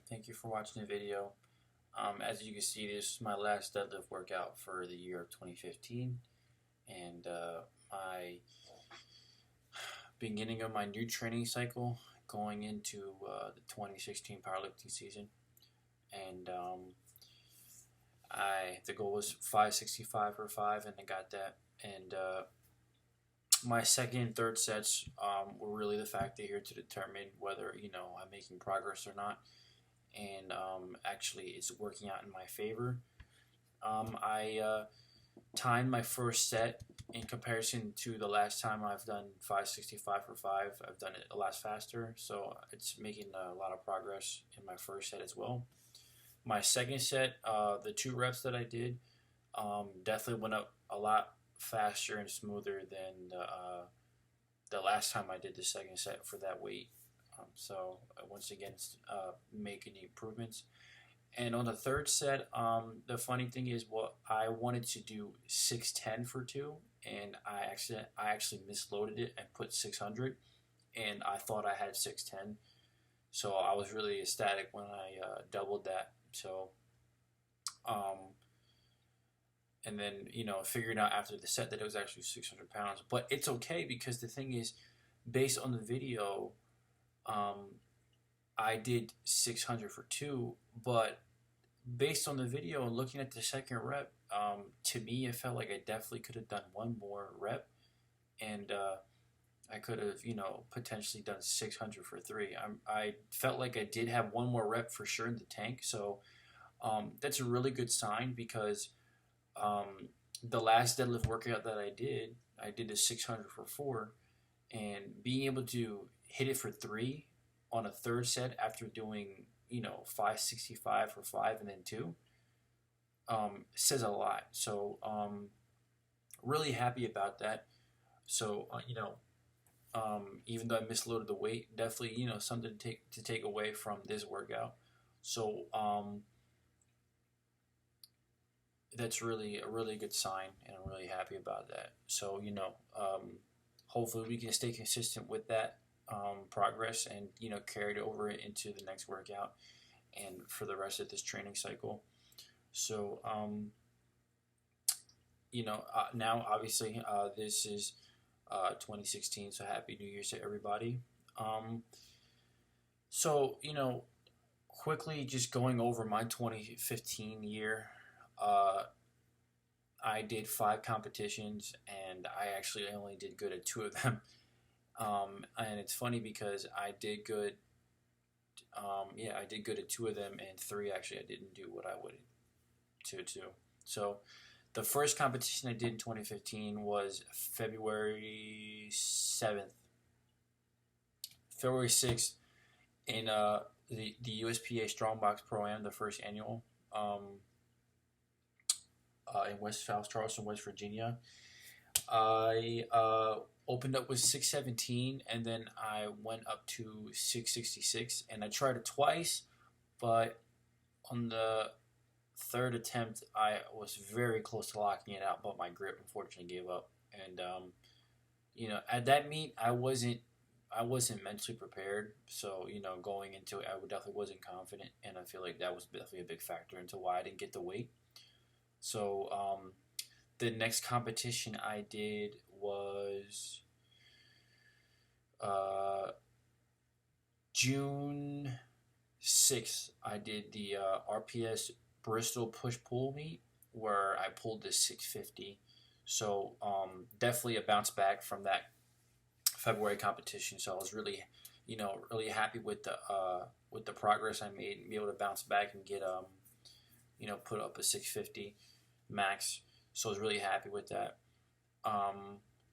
Thank you for watching the video. As you can see, this is my last deadlift workout for the year of 2015, and my beginning of my new training cycle going into the 2016 powerlifting season. And the goal was 565 for 5, and I got that. And my second and third sets were really the factor here to determine whether I'm making progress or not. And actually it's working out in my favor. I timed my first set in comparison to the last time I've done 565 for 5. I've done it a lot faster, so it's making a lot of progress in my first set as well. My second set, the 2 reps that I did, definitely went up a lot faster and smoother than the last time I did the second set for that weight. So once again, making improvements. And on the third set, the funny thing is, I wanted to do 610 for 2, and I actually misloaded it and put 600, and I thought I had 610. So I was really ecstatic when I doubled that. So, and then figuring out after the set that it was actually 600 pounds. But it's okay, because the thing is, based on the video, I did 600 for 2, but based on the video and looking at the second rep, to me it felt like I definitely could have done one more rep, and I could have potentially done 600 for 3. I felt like I did have one more rep for sure in the tank, so that's a really good sign, because the last deadlift workout that I did a 600 for 4, and being able to hit it for 3 on a third set after doing 565 for 5 and then 2 says a lot. So really happy about that. So even though I misloaded the weight, definitely something to take away from this workout. So that's really a really good sign, and I'm really happy about that. So hopefully we can stay consistent with that progress, and carry it over into the next workout and for the rest of this training cycle. So now obviously this is 2016, so happy New Year's to everybody. So quickly just going over my 2015 year, I did 5 competitions, and I actually only did good at 2 of them. And it's funny because I did good. I did good at 2 of them, and 3 actually I didn't do what I wanted to do. So the first competition I did in 2015 was February 7th, February 6th in the USPA Strongbox Pro-Am, the first annual, in South Charleston, West Virginia. I opened up with 617, and then I went up to 666, and I tried it twice, but on the third attempt I was very close to locking it out, but my grip unfortunately gave up. And at that meet I wasn't mentally prepared, so going into it I definitely wasn't confident, and I feel like that was definitely a big factor into why I didn't get the weight. So the next competition I did was June 6th. I did the RPS Bristol push-pull meet, where I pulled the 650. So definitely a bounce back from that February competition. So I was really, really happy with the progress I made, and be able to bounce back and get put up a 650 max. So I was really happy with that.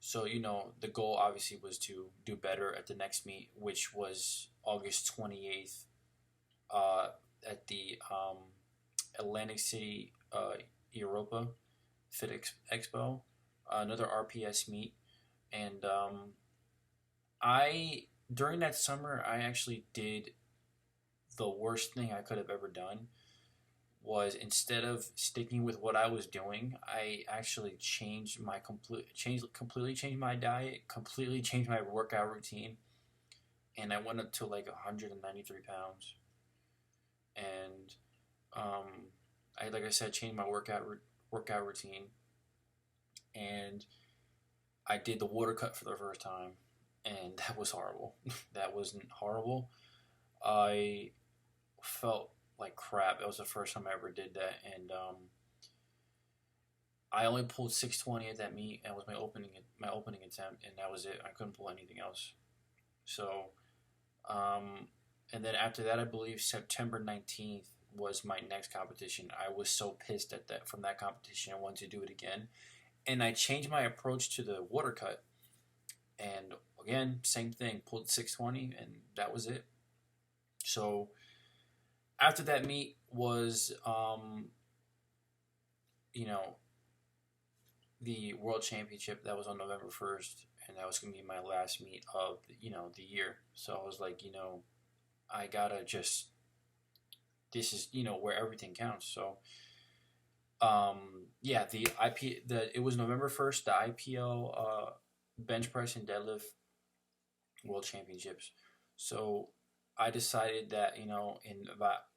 So the goal obviously was to do better at the next meet, which was August 28th at the Atlantic City Europa Fit Expo, another RPS meet. And during that summer I actually did the worst thing I could have ever done. Was, instead of sticking with what I was doing, I actually completely changed my diet, completely changed my workout routine, and I went up to like 193 pounds. and I, like I said, changed my workout routine, and I did the water cut for the first time, and that was horrible. That wasn't horrible. I felt like crap. It was the first time I ever did that, and I only pulled 620 at that meet, and it was my opening attempt, and that was it. I couldn't pull anything else. So, and then after that, I believe September 19th was my next competition. I was so pissed at that from that competition. I wanted to do it again, and I changed my approach to the water cut. And again, same thing. Pulled 620, and that was it. So after that meet was, you know, the World Championship that was on November 1st, and that was gonna be my last meet of the year. So I was like, I gotta just this is where everything counts. So yeah, it was November 1st, the IPL bench press and deadlift World Championships. So I decided that in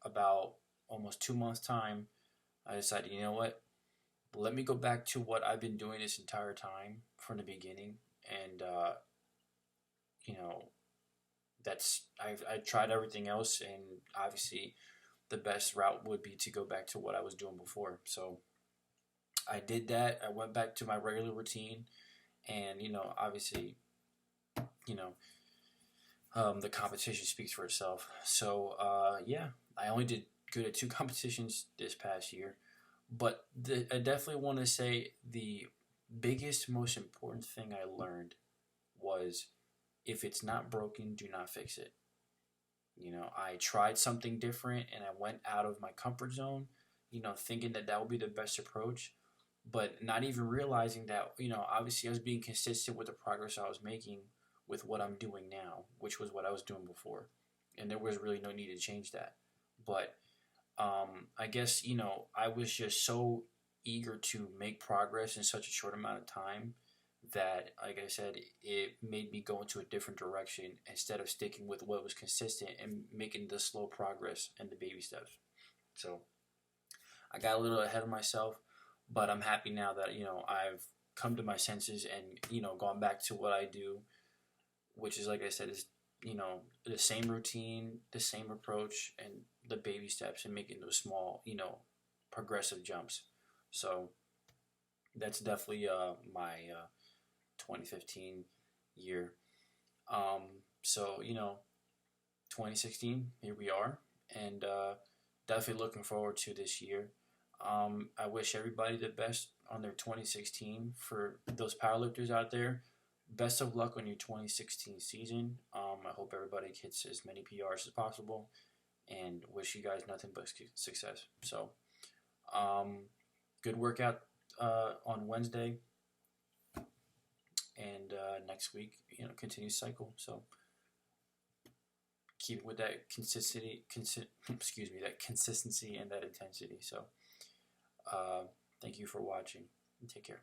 about almost 2 months time, I decided, what, let me go back to what I've been doing this entire time from the beginning, and you know I tried everything else, and obviously the best route would be to go back to what I was doing before. So I did that. I went back to my regular routine, and obviously, you know, the competition speaks for itself. So yeah, I only did good at 2 competitions this past year, but I definitely want to say the biggest, most important thing I learned was, if it's not broken, do not fix it. I tried something different, and I went out of my comfort zone, thinking that that would be the best approach, but not even realizing that, obviously I was being consistent with the progress I was making with what I'm doing now, which was what I was doing before. And there was really no need to change that. But I guess, I was just so eager to make progress in such a short amount of time that, like I said, it made me go into a different direction instead of sticking with what was consistent and making the slow progress and the baby steps. So I got a little ahead of myself, but I'm happy now that, I've come to my senses and, gone back to what I do, which is, like I said, is, the same routine, the same approach, and the baby steps, and making those small, progressive jumps. So that's definitely my 2015 year. So 2016, here we are, and definitely looking forward to this year. I wish everybody the best on their 2016. For those powerlifters out there, best of luck on your 2016 season. I hope everybody hits as many PRs as possible, and wish you guys nothing but success. So, good workout on Wednesday, and next week, continue cycle. So keep with that that consistency and that intensity. So, thank you for watching, and take care.